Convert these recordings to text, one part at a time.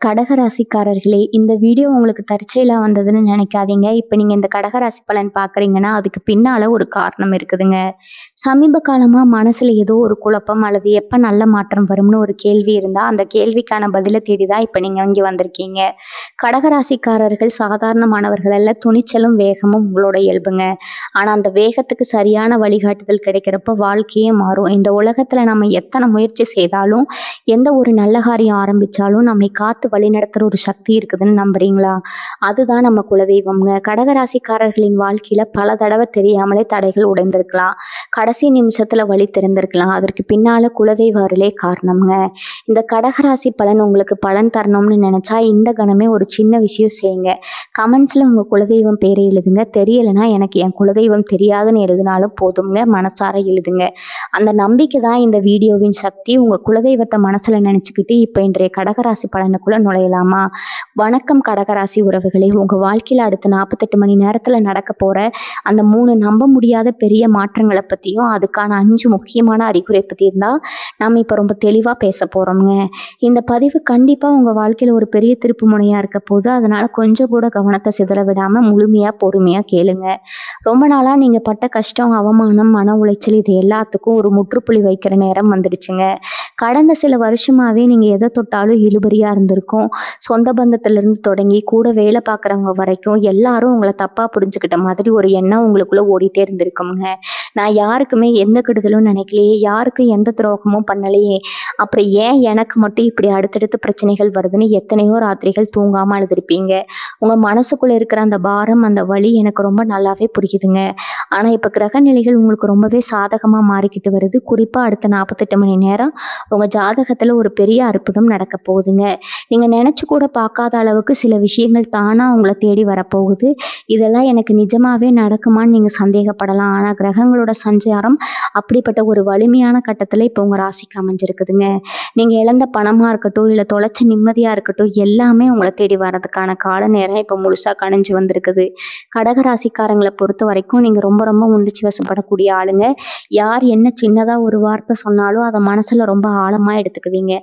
கடகராசிக்காரர்களே, இந்த வீடியோ உங்களுக்கு தற்செயலா வந்ததுன்னு நினைக்காதீங்க. இப்ப நீங்க இந்த கடகராசி பலன் பார்க்குறீங்கன்னா, அதுக்கு பின்னால ஒரு காரணம் இருக்குதுங்க. சமீப காலமா மனசுல ஏதோ ஒரு குழப்பம் அல்லது எப்ப நல்ல மாற்றம் வரும்னு ஒரு கேள்வி இருந்தா, அந்த கேள்விக்கான பதில தேடி தான் இப்ப நீங்க இங்க வந்திருக்கீங்க. கடகராசிக்காரர்கள் சாதாரணமானவர்கள் அல்ல, துணிச்சலும் வேகமும் உங்களோட இயல்புங்க. ஆனா அந்த வேகத்துக்கு சரியான வழிகாட்டுதல் கிடைக்கிறப்ப வாழ்க்கையே மாறும். இந்த உலகத்துல நம்ம எத்தனை முயற்சி செய்தாலும், எந்த ஒரு நல்ல காரியம் ஆரம்பிச்சாலும் நம்மை காத்து வழிநடத்துற ஒரு சக்தி இருக்குதுன்னு நம்புறீங்களா? அதுதான் நம்ம குலதெய்வம்ங்க. கடகராசிக்காரர்களின் வாழ்க்கையில பல தடவை தெரியாமலே தடைகள் உடைந்திருக்கலாம். கடைசி நிமிஷத்துல வழி திறந்திருக்கலாம். அதற்கு பின்னால குலதெய்வ அருளே காரணம்ங்க. இந்த கடகராசி பலன் உங்களுக்கு பலன் தரணும்னு நினைச்சா இந்த கணமே ஒரு சின்ன விஷயம் செய்யுங்க. கமெண்ட்ஸ்ல உங்க குலதெய்வம் பேரை எழுதுங்க. தெரியலைன்னா எனக்கு என் குலதெய்வம் தெரியாதுன்னு எழுதினாலும் போதுங்க. மனசார எழுதுங்க. அந்த நம்பிக்கை தான் இந்த வீடியோவின் சக்தி. உங்க குலதெய்வத்தை மனசுல நினைச்சுக்கிட்டு இப்ப இன்றைய கடகராசி பலனுக்குள்ள நுழையலாமா? வணக்கம் கடகராசி உறவுகளே. உங்க வாழ்க்கையில அடுத்த 48 மணி நேரத்துல நடக்க போற அந்த 3 நம்ப முடியாத பெரிய மாற்றங்களை பத்தியும் அதுக்கான 5 முக்கியமான அறிகுறி பத்தி இருந்தா நாம இப்ப ரொம்ப தெளிவா பேச போறோம்ங்க. இந்த பதிவு கண்டிப்பா உங்க வாழ்க்கையில ஒரு பெரிய திருப்பு முனையா இருக்க போது. அதனால கொஞ்சம் கூட கவனத்தை சிதற விடாம முழுமையா பொறுமையா கேளுங்க. ரொம்ப நாளா நீங்க பட்ட கஷ்டம், அவமானம், மன உளைச்சல் இது எல்லாத்துக்கும் ஒரு முற்றுப்புள்ளி வைக்கிற நேரம் வந்துடுச்சுங்க. கடந்த சில வருஷமாவே நீங்க எதை தொட்டாலும் இழுபறியா இருந்திருக்கும். சொந்த பந்தத்திலிருந்து தொடங்கி கூட வேலை பார்க்குறவங்க வரைக்கும் எல்லாரும் உங்களை தப்பா புரிஞ்சுக்கிட்ட மாதிரி ஒரு எண்ணம் உங்களுக்குள்ள ஓடிட்டே இருந்திருக்குங்க. நான் யாருக்குமே எந்த கெடுதலும் நினைக்கலையே, யாருக்கும் எந்த துரோகமும் பண்ணலையே, அப்புறம் ஏன் எனக்கு மட்டும் இப்படி அடுத்தடுத்து பிரச்சனைகள் வருதுன்னு எத்தனையோ ராத்திரிகள் தூங்காம அழுதுருப்பீங்க. உங்க மனசுக்குள்ள இருக்கிற அந்த பாரம், அந்த வலி எனக்கு ரொம்ப நல்லாவே புரியுதுங்க. ஆனா இப்ப கிரக நிலைகள் உங்களுக்கு ரொம்பவே சாதகமா மாறிக்கிட்டு வருது. குறிப்பா அடுத்த 48 மணி நேரம் உங்க ஜாதகத்துல ஒரு பெரிய அற்புதம் நடக்க போகுதுங்க. நீங்க நினைச்சு கூட பார்க்காத அளவுக்கு சில விஷயங்கள் தானா உங்களை தேடி வரப்போகுது. இதெல்லாம் எனக்கு நிஜமாவே நடக்குமான்னு நீங்க சந்தேகப்படலாம். ஆனா கிரகங்களோட சஞ்சாரம் அப்படிப்பட்ட ஒரு வலிமையான கட்டத்துல இப்ப உங்க ராசிக்கு அமைஞ்சிருக்குதுங்க. நீங்க இழந்த பணமா இருக்கட்டும், இல்ல தொலைச்ச நிம்மதியா இருக்கட்டும், எல்லாமே உங்களை தேடி வர்றதுக்கான கால நேரம் இப்ப முழுசா கணிஞ்சு வந்திருக்குது. கடகராசிக்காரங்களை பொறுத்த வரைக்கும் நீங்க ரொம்ப ரொம்ப உணர்ச்சி வசப்படக்கூடிய ஆளுங்க. யார் என்ன சின்னதா ஒரு வார்த்தை சொன்னாலும் அதை மனசுல ரொம்ப ஆழமா எடுத்துக்குவீங்க.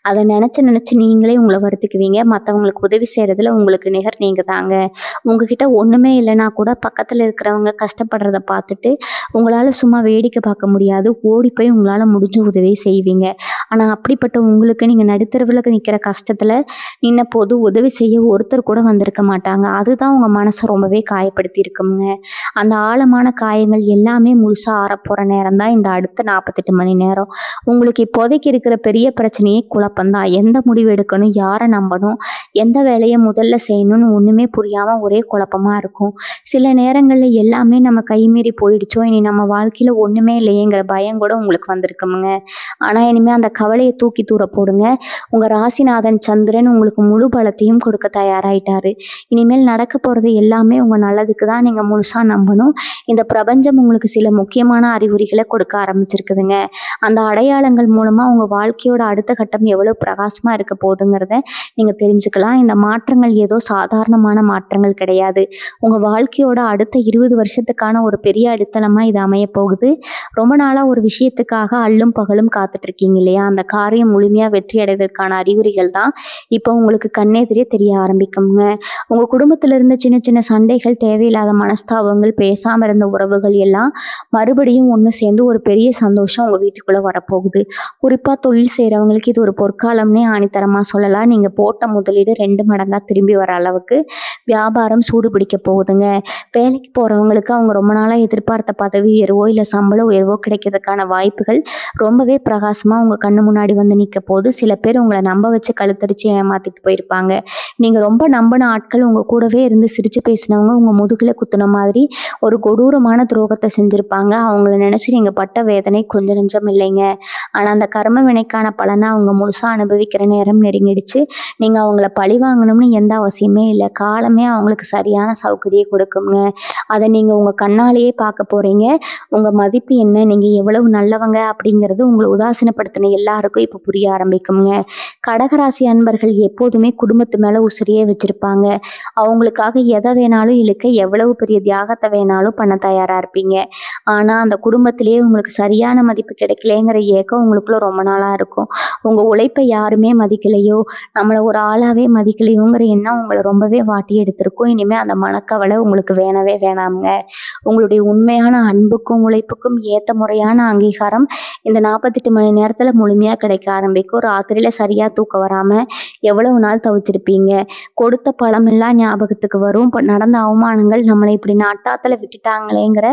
அதை நினைச்சு நினைச்சு நீங்களே உங்களை வருத்திக்குவீங்க. மற்றவங்களுக்கு உதவி செய்யறதுல உங்களுக்கு நிகர் நீங்க தாங்க. உங்ககிட்ட ஒண்ணுமே இல்லைன்னா கூட பக்கத்துல இருக்கிறவங்க கஷ்டப்படுறத பார்த்துட்டு உங்களால சும்மா வேடிக்கை பார்க்க முடியாது. ஓடி போய் உங்களால முடிஞ்ச உதவி செய்வீங்க. ஆனா அப்படிப்பட்ட உங்களுக்கு நீங்க நடுத்தரவுல நிக்கிற கஷ்டத்துல நின்ன போது உதவி செய்ய ஒருத்தர் கூட வந்திருக்க மாட்டாங்க. அதுதான் உங்க மனசை ரொம்பவே காயப்படுத்தி இருக்குங்க. அந்த ஆழமான காயங்கள் எல்லாமே முழுசா ஆறப்போற நேரம் தான் இந்த அடுத்த 48 மணி நேரம். உங்களுக்கு இப்போதைக்கு இருக்கிற பெரிய பிரச்சனையே குழப்பம்தான். எந்த முடிவு எடுக்கணும், யாரை நம்பணும், எந்த வேலையை முதல்ல செய்யணும்னு ஒண்ணுமே புரியாம ஒரே குழப்பமா இருக்கும். சில நேரங்கள்ல எல்லாமே நம்ம கைமீறி போயிடுச்சோ, இனி நம்ம வாழ்க்கையில ஒண்ணுமே இல்லையேங்கிற பயம் கூட உங்களுக்கு வந்திருக்குமுங்க. ஆனா இனிமே அந்த கவலையை தூக்கி தூர போடுங்க. உங்க ராசிநாதன் சந்திரன் உங்களுக்கு முழு பலத்தையும் கொடுக்க தயாராயிட்டாரு. இனிமேல் நடக்க போறது எல்லாமே உங்க நல்லதுக்கு தான் நீங்க முழுசா நம்பணும். இந்த பிரபஞ்சம் உங்களுக்கு சில முக்கியமான அறிகுறிகளை கொடுக்க ஆரம்பிச்சிருக்குதுங்க. அந்த அடையாளங்கள் மூலமா உங்க வாழ்க்கையோட அடுத்த கட்டம் எவ்வளவு பிரகாசமா இருக்க போகுதுங்கிறத நீங்க தெரிஞ்சுக்கலாம். இந்த மாற்றங்கள் ஏதோ சாதாரணமான மாற்றங்கள் கிடையாது. உங்க வாழ்க்கையோட அடுத்த 20 வருஷத்துக்கான ஒரு பெரிய அடித்தளமா இது அமைய போகுது. ரொம்ப நாளா ஒரு விஷயத்துக்காக அல்லும் பகலும் காத்துட்டு இருக்கீங்க இல்லையா? அந்த காரியம் முழுமையா வெற்றி அடைவதற்கான அறிகுறிகள் தான் இப்போ உங்களுக்கு கண்ணெதிரே தெரிய ஆரம்பிக்குங்க. உங்க குடும்பத்துல இருந்த சின்ன சின்ன சண்டைகள், தேவையில்லாத மனஸ்தாபங்கள், பேசாம இருந்த உறவுகள் எல்லாம் மறுபடியும் ஒன்று சேர்ந்து ஒரு பெரிய சந்தோஷம் உங்க வீட்டுக்குள்ள வரப்போகுது. குறிப்பா தொழில் செய்யறவங்களுக்கு இது ஒரு பொற்காலம்னே ஆணித்தரமா சொல்லலாம். நீங்க போட்ட முதலீடு 2 மடங்கா திரும்பி வர அளவுக்கு வியாபாரம் சூடு பிடிக்க போகுதுங்க. வேலைக்கு போறவங்களுக்கு அவங்க ரொம்ப நாளா எதிர்பார்த்த பதவி உயர்வோ இல்ல சம்பள உயர்வோ கிடைக்கிறதுக்கான வாய்ப்புகள் ரொம்பவே பிரகாசமா உங்க கண்ணு முன்னாடி வந்து நிற்க போது. சில பேர் உங்களை நம்ப வச்சு கழுத்தடிச்சு ஏமாத்திட்டு போயிருப்பாங்க. நீங்க ரொம்ப நம்பின ஆட்கள், உங்க கூடவே இருந்து சிரிச்சு பேசினவங்க உங்க முதுகுல குத்துன மாதிரி ஒரு கொடூரமான துரோகத்தை செஞ்சிருப்பாங்க. அவங்கள நினைச்சு நீங்க பட்ட வேதனை கொஞ்சம் நெஞ்சம் இல்லைங்க. ஆனா அந்த கர்ம வினைக்கான பலனை அவங்க முழுசா அனுபவிக்கிற நேரம் நெருங்கிடுச்சு. நீங்க அவங்கள பழி வாங்கணும்னு எந்த அவசியமே இல்லை. காலமே அவங்களுக்கு சரியான சௌகரியை கொடுக்குங்க. அதை நீங்க உங்க கண்ணாலேயே பார்க்க போறீங்க. உங்க மதிப்பு என்ன, நீங்க எவ்வளவு நல்லவங்க அப்படிங்கிறது உங்களை உதாசீனப்படுத்தின எல்லாருக்கும் இப்போ புரிய ஆரம்பிக்குங்க. கடகராசி அன்பர்கள் எப்போதுமே குடும்பத்து மேல உசிரியே வச்சிருப்பாங்க. அவங்களுக்காக எதை வேணாலும் இழுக்க, எவ்வளவு பெரிய தியாகத்தை வேணாலும் பண்ண தயாரா இருப்பீங்க. ஆனா அந்த குடும்பத்திலேயே உங்களுக்கு சரியான மதிப்பு கிடைக்கலங்கிற ஏக்கம் உங்களுக்குள்ள ரொம்ப நாளா இருக்கும். உங்க உழைப்ப யாருமே மதிக்கலையோ, நம்மள ஒரு ஆளாவே மதிக்கலையோங்கிற எண்ணம் உங்கள ரொம்பவே வாட்டி எடுத்திருக்கும். இனிமே அந்த மனக்கவலை உங்களுக்கு வேணவே வேணாம்ங்க. உங்களுடைய உண்மையான அன்புக்கும், உழைப்புக்கும் ஏத்த முறையான அங்கீகாரம் இந்த 48 மணி நேரத்துல முழுமையா கிடைக்க ஆரம்பிக்கும். ராத்திரியில சரியா தூக்கம் வராம எவ்வளவு நாள் தவிச்சிருப்பீங்க. கொடுத்த பழமெல்லாம் ஞாபகத்துக்கு வரும். இப்ப நடந்த அவமானங்கள் நம்மள இப்படி நட்டாத்துல விட்டுட்டாங்களேங்கிற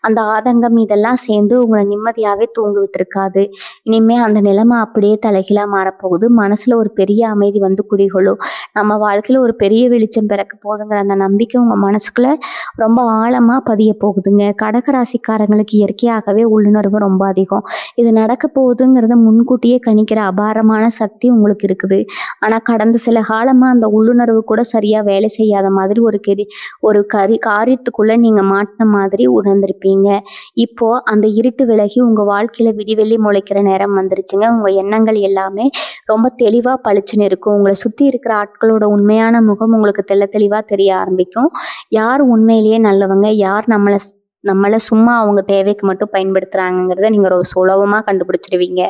அந்த ஆதங்கம் இதெல்லாம் சேர்ந்து உங்கள நிம்மதியாவே தூங்க விட்டுருக்காது. இனிமே அந்த நிலைமை அப்படியே தலைகீழா மாறப்போகுது. மனசுல ஒரு பெரிய அமைதி வந்து குடிகொள்ளும். நம்ம வாழ்க்கையில ஒரு பெரிய வெளிச்சம் பிறக்க போகுதுங்கிற அந்த நம்பிக்கை உங்க மனசுக்குள்ள ரொம்ப ஆழமா பதிய போகுதுங்க. கடகராசிக்காரங்களுக்கு இயற்கையாகவே உள்ளுணர்வு ரொம்ப அதிகம். இது நடக்க போகுதுங்கிறத முன்கூட்டியே கணிக்கிற அபாரமான சக்தி உங்களுக்கு இருக்குது. ஆனா கடந்த சில காலமா அந்த உள்ளுணர்வு கூட சரியா வேலை செய்யாத மாதிரி ஒரு காரியத்துக்குள்ள நீங்க மாட்டின மாதிரி உணர்ந்திருப்பீங்க. இப்போ அந்த இருட்டு விலகி உங்க வாழ்க்கையில விடிவெள்ளி முளைக்கிற நேரம் வந்துருச்சுங்க. உங்க எண்ணங்கள் எல்லாமே ரொம்ப தெளிவா பளிச்சுன்னு இருக்கும். உங்களை சுத்தி இருக்கிற ஆட்களோட உண்மையான முகம் உங்களுக்கு தெளிவா தெரிய ஆரம்பிக்கும். யார் உண்மையிலேயே நல்லவங்க, யார் நம்மள சும்மா அவங்க தேவைக்கு மட்டும் பயன்படுத்துறாங்கங்கிறத நீங்க சுலபமா கண்டுபிடிச்சிடுவீங்க.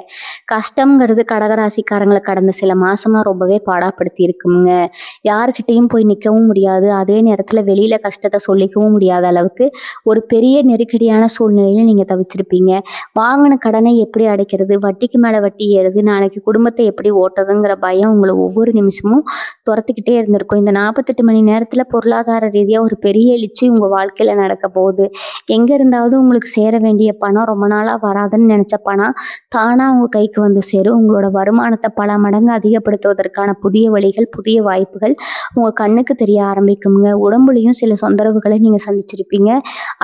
கஷ்டம்ங்கிறது கடகராசிக்காரங்களை கடந்த சில மாசமா ரொம்பவே பாடாப்படுத்தி இருக்குங்க. யாருக்கிட்டையும் போய் நிற்கவும் முடியாது. அதே நேரத்துல வெளியில கஷ்டத்தை சொல்லிக்கவும் முடியாத அளவுக்கு ஒரு பெரிய நெருக்கடியான சூழ்நிலையில நீங்க தவிச்சிருப்பீங்க. வாங்கின கடனை எப்படி அடைக்கிறது, வட்டிக்கு மேல வட்டி ஏறுது, நாளைக்கு குடும்பத்தை எப்படி ஓட்டுறதுங்கிற பயம் உங்களை ஒவ்வொரு நிமிஷமும் துரத்திக்கிட்டே இருந்திருக்கும். இந்த 48 மணி நேரத்துல பொருளாதார ரீதியா ஒரு பெரிய எழுச்சி உங்க வாழ்க்கையில நடக்க போகுது. எங்க இருந்தாவது உங்களுக்கு சேர வேண்டிய பணம் ரொம்ப நாளா வராதுன்னு நினைச்ச பணம் தானா உங்க கைக்கு வந்து சேரும். உங்களோட வருமானத்தை பல மடங்கு அதிகப்படுத்துவதற்கான புதிய வழிகள், புதிய வாய்ப்புகள் உங்க கண்ணுக்கு தெரிய ஆரம்பிக்குங்க. உடம்புலையும் சில தொந்தரவுகளை நீங்க சந்திச்சிருப்பீங்க.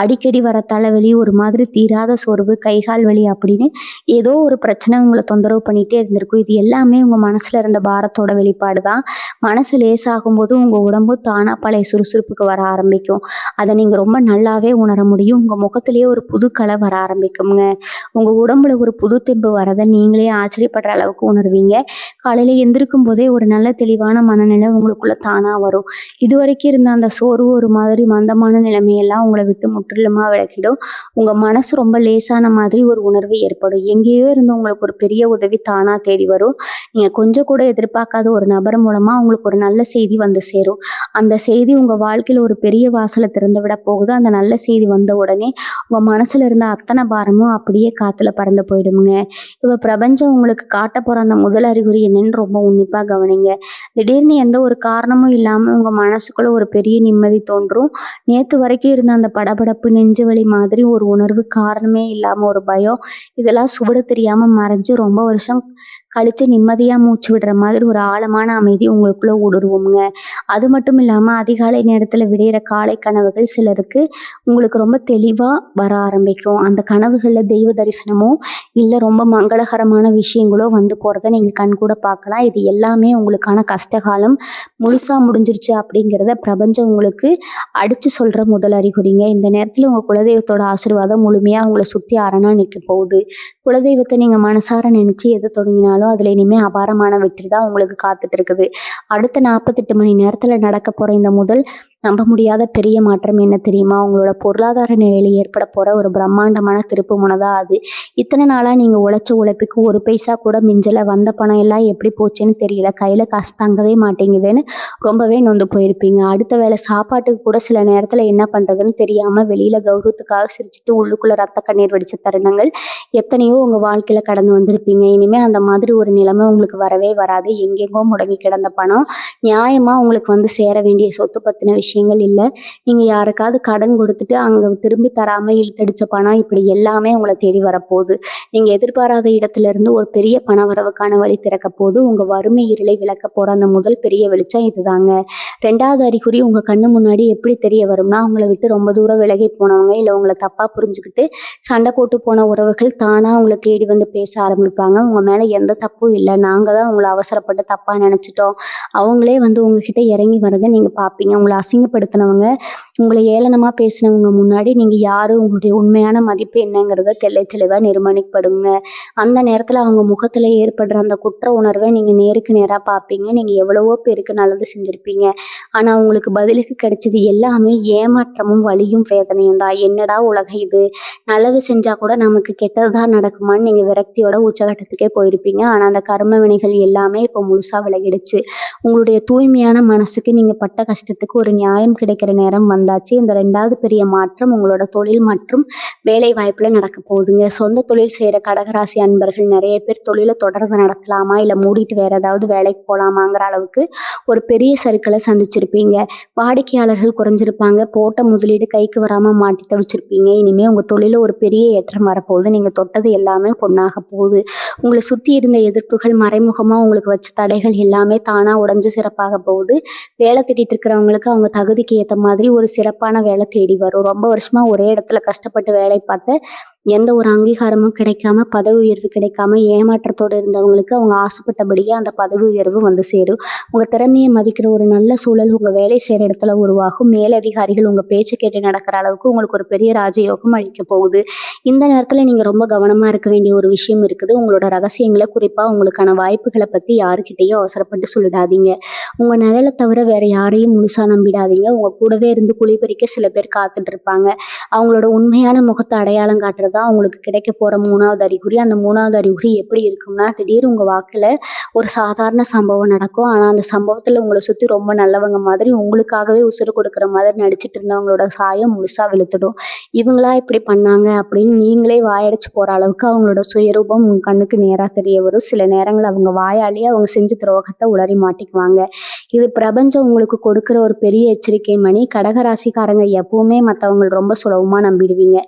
அடிக்கடி வர தலைவலி, ஒரு மாதிரி தீராத சோர்வு, கைகால் வலி அப்படின்னு ஏதோ ஒரு பிரச்சனை உங்களை தொந்தரவு பண்ணிட்டே இருந்திருக்கும். இது எல்லாமே உங்க மனசுல இருந்த பாரத்தோட வெளிப்பாடு தான். மனசு லேசாகும் போது உங்க உடம்பு தானா பழைய சுறுசுறுப்புக்கு வர ஆரம்பிக்கும். அதை நீங்க ரொம்ப நல்லாவே உணர முடியும். உங்க முகத்திலேயே ஒரு புது கலை வர ஆரம்பிக்குங்க. உங்க உடம்புல ஒரு புது தெம்பு வரதை நீங்களே ஆச்சரியப்படுற அளவுக்கு உணர்வீங்க. காலையில எந்திருக்கும் போதே ஒரு நல்ல தெளிவான மனநிலை உங்களுக்குள்ள தானா வரும். இதுவரைக்கும் இருந்த அந்த சோர்வு, ஒரு மாதிரி மந்தமான நிலைமையெல்லாம் உங்களை விட்டு முற்றிலுமா விலகிடும். உங்க மனசு ரொம்ப லேசான மாதிரி ஒரு உணர்வு ஏற்படும். எங்கேயோ இருந்து உங்களுக்கு ஒரு பெரிய உதவி தானா தேடி வரும். நீங்க கொஞ்சம் கூட எதிர்பார்க்காத ஒரு நபர் மூலமா உங்களுக்கு ஒரு நல்ல செய்தி வந்து சேரும். அந்த செய்தி உங்க வாழ்க்கையில ஒரு பெரிய வாசலை திறந்து விட போகுது. அந்த நல்ல செய்தி வந்த உடனே உங்க மனசுல இருந்த அத்தனை பாரமும் அப்படியே காத்துல பறந்து போயிடுமுங்க. இப்ப பிரபஞ்சம் உங்களுக்கு காட்ட போற அந்த முதல் அறிகுறி என்னன்னு ரொம்ப உன்னிப்பா கவனிங்க. திடீர்னு எந்த ஒரு காரணமும் இல்லாம உங்க மனசுக்குள்ள ஒரு பெரிய நிம்மதி தோன்றும். நேத்து வரைக்கும் இருந்த அந்த படபடப்பு, நெஞ்சு வலி மாதிரி ஒரு உணர்வு, காரணமே இல்லாம ஒரு பயம், இதெல்லாம் சுவடு தெரியாம மறைஞ்சு ரொம்ப வருஷம் கழிச்சு நிம்மதியா மூச்சு விடுற மாதிரி ஒரு ஆழமான அமைதி உங்களுக்குள்ள ஊடுருவுங்க. அது மட்டும் இல்லாம அதிகாலை நேரத்துல விடியிற காலை கனவுகள் சிலருக்கு உங்களுக்கு ரொம்ப தெளிவா வர ஆரம்பிக்கும். அந்த கனவுகள்ல தெய்வ தரிசனமோ இல்ல ரொம்ப மங்களகரமான விஷயங்களோ வந்து போறத நீங்க கண்கூட பார்க்கலாம். இது எல்லாமே உங்களுக்கான கஷ்டகாலம் முழுசா முடிஞ்சிருச்சு அப்படிங்கிறத பிரபஞ்சம் உங்களுக்கு அடிச்சு சொல்ற முதல் அறிகுறிங்க. இந்த நேரத்துல உங்க குலதெய்வத்தோட ஆசீர்வாதம் முழுமையா உங்களை சுத்தி அரணா நிக்க போகுது. குலதெய்வத்தை நீங்க மனசார நினைச்சு எது தொடங்கினாலும் அதுல இனிமே அபாரமான வெற்றி தான் உங்களுக்கு காத்துட்டு இருக்குது. அடுத்த 48 மணி நேரத்துல நடக்க போற இந்த முதல் நம்ப முடியாத பெரிய மாற்றம் என்ன தெரியுமா? உங்களோட பொருளாதார நிலையில ஏற்பட போற ஒரு பிரம்மாண்டமான திருப்பு முனைதான் அது. இத்தனை நாளா நீங்க உழைச்ச உழைப்புக்கு ஒரு பைசா கூட மிஞ்சல. வந்த பணம் எல்லாம் எப்படி போச்சுன்னு தெரியல. கையில காசு தங்கவே மாட்டேங்குதுன்னு ரொம்பவே நொந்து போயிருப்பீங்க. அடுத்த வேளை சாப்பாட்டுக்கு கூட சில நேரத்துல என்ன பண்றதுன்னு தெரியாம வெளியில கௌரவத்துக்காக சிரிச்சுட்டு உள்ளுக்குள்ள ரத்த கண்ணீர் வடிச்ச தருணங்கள் எத்தனையோ உங்க வாழ்க்கையில கடந்து வந்திருப்பீங்க. இனிமே அந்த மாதிரி ஒரு நிலைமை உங்களுக்கு வரவே வராது. எங்கெங்கோ முடங்கி கிடந்த பணம் நியாயமா உங்களுக்கு வந்து சேர வேண்டிய சொத்து பத்தின விஷயங்கள் இல்லை. நீங்க யாருக்காவது கடன் கொடுத்துட்டு அங்க திரும்பி தராம இழுத்தடிச்ச பணம், இப்படி எல்லாமே உங்களை தேடி வரப்போகுது. நீங்க எதிர்பாராத இடத்துல இருந்து ஒரு பெரிய பண வரவுக்கான வழி திறக்க போது. உங்க வறுமை இருளை விளக்க போற அந்த முதல் பெரிய வெளிச்சம் இதுதாங்க. 2வது அறிகுறி உங்க கண்ணு முன்னாடி எப்படி தெரிய வரும்னா, உங்களை விட்டு ரொம்ப தூரம் விலகி போனவங்க இல்ல உங்களை தப்பா புரிஞ்சுக்கிட்டு சண்டை போட்டு போன உறவுகள் தானா உங்களை தேடி வந்து பேச ஆரம்பிப்பாங்க. உங்க மேல எந்த தப்பும் இல்லை, நாங்க தான் உங்களை அவசரப்பட்டு தப்பா நினைச்சிட்டோம். அவங்களே வந்து உங்ககிட்ட இறங்கி வரதை நீங்க பார்ப்பீங்க. உங்களை அசிங்கப்படுத்தினவங்க, உங்களை ஏளனமா பேசினவங்க முன்னாடி நீங்க யாரு, உங்களுடைய உண்மையான மதிப்பு என்னங்கிறத தெளிவா நிர்மாணிக்கப்படுங்க. அந்த நேரத்துல அவங்க முகத்துல ஏற்படுற அந்த குற்ற உணர்வை நீங்க நேருக்கு நேரா பார்ப்பீங்க. நீங்க எவ்வளவோ பேருக்கு நல்லது செஞ்சிருப்பீங்க. ஆனா உங்களுக்கு பதிலுக்கு கிடைச்சது எல்லாமே ஏமாற்றமும், வலியும், வேதனையும் தான். என்னடா உலகம் இது! நல்லது செஞ்சா கூட நமக்கு கெட்டது தான் நடக்குமான்னு நீங்க விரக்தியோட உச்சகட்டத்துக்கே போயிருப்பீங்க. ஆனா அந்த கர்ம வினைகள் எல்லாமே இப்போ முழுசா விலகிடுச்சு. உங்களுடைய தூய்மையான மனசுக்கு நீங்க பட்ட கஷ்டத்துக்கு ஒரு நியாயம் கிடைக்கிற நேரம் வந்தாச்சு. இந்த 2வது பெரிய மாற்றம் உங்களோட தொழில் மற்றும் வேலை வாய்ப்புல நடக்க போகுதுங்க. சொந்த தொழில் செய்ற கடகராசி அன்பர்கள் நெறைய பேர் தொழில தொடர்ந்து நடத்தலாமா? இல்ல மூடிட்டு வேற ஏதாவது வேலைக்கு போலாமாங்கிற அளவுக்கு ஒரு பெரிய சறுக்கல சந்திச்சிருப்பீங்க. வாடிக்கையாளர்கள் குறைஞ்சிருப்பாங்க. போட்ட முதலீடு கைக்கு வராம மாட்டி தவிச்சிருப்பீங்க. இனிமே உங்க தொழில்ல ஒரு பெரிய ஏற்றம் வரப்போகுது. நீங்க தொட்டது எல்லாமே பொன்னாக போகுது. உங்கள சுத்தி இருந்த எதிர்ப்புகள், மறைமுகமா உங்களுக்கு வச்ச தடைகள் எல்லாமே தானா உடைஞ்சு சிறப்பாக போகுது. வேலை தேடிட்டு இருக்கிறவங்களுக்கு அவங்க தகுதிக்கு ஏத்த மாதிரி ஒரு சிறப்பான வேலை தேடி வரும். ரொம்ப வருஷமா ஒரே இடத்துல கஷ்டப்பட்டு வேலை பார்த்த எந்த ஒரு அங்கீகாரமும் கிடைக்காம, பதவி உயர்வு கிடைக்காம ஏமாற்றத்தோட இருந்தவங்களுக்கு அவங்க ஆசைப்பட்டபடியே அந்த பதவி உயர்வு வந்து சேரும். உங்க திறமைய மதிக்கிற ஒரு நல்ல சூழல் உங்க வேலை செய்ற இடத்துல உருவாகும். மேலதிகாரிகள் உங்க பேச்ச கேட்டு நடக்கிற அளவுக்கு உங்களுக்கு ஒரு பெரிய ராஜயோகம் அளிக்கப் போகுது. இந்த நேரத்துல நீங்க ரொம்ப கவனமா இருக்க வேண்டிய ஒரு விஷயம் இருக்குது. உங்களோட ரகசியங்கள, குறிப்பா உங்களுக்கான வாய்ப்புகள பத்தி யாருக்கிட்டயும் அவசரப்பட்டு சொல்லிடாதீங்க. உங்க நிழல தவிர வேற யாரையும் முழுசா நம்பிடாதீங்க. உங்க கூடவே இருந்து குழி பறிக்க சில பேர் காத்துட்டு இருப்பாங்க. அவங்களோட உண்மையான முகத்த அடையாளம் காட்டுறது தான் உங்களுக்கு கிடைக்க போற 3வது அறிகுறி. அந்த 3வது அறிகுறி எப்படி இருக்கும்னா, திடீர்னு உங்க வாழ்க்கையில ஒரு சாதாரண சம்பவம் நடக்கும். ஆனா அந்த சம்பவத்துல உங்கள சுத்தி ரொம்ப நல்லவங்க மாதிரி, உங்களுக்காகவே உசுரு கொடுக்குற மாதிரி நடிச்சிட்டு இருந்தவங்களோட சாயம் முழுசா வெளுத்துடும். இவங்களா இப்படி பண்ணாங்க அப்படின்னு நீங்களே வாயடைச்சு போற அளவுக்கு அவங்களோட சுயரூபம் உங்க கண்ணுக்கு நேரா தெரிய வரும். சில நேரங்கள் அவங்க வாயாலேயே அவங்க செஞ்ச துரோகத்தை உளறி மாட்டிக்குவாங்க. இது பிரபஞ்சம் உங்களுக்கு கொடுக்குற ஒரு பெரிய எச்சரிக்கை மணி. கடகராசிக்காரங்க எப்பவுமே மத்தவங்கள ரொம்ப சுலபமா நம்பிடுவீங்க.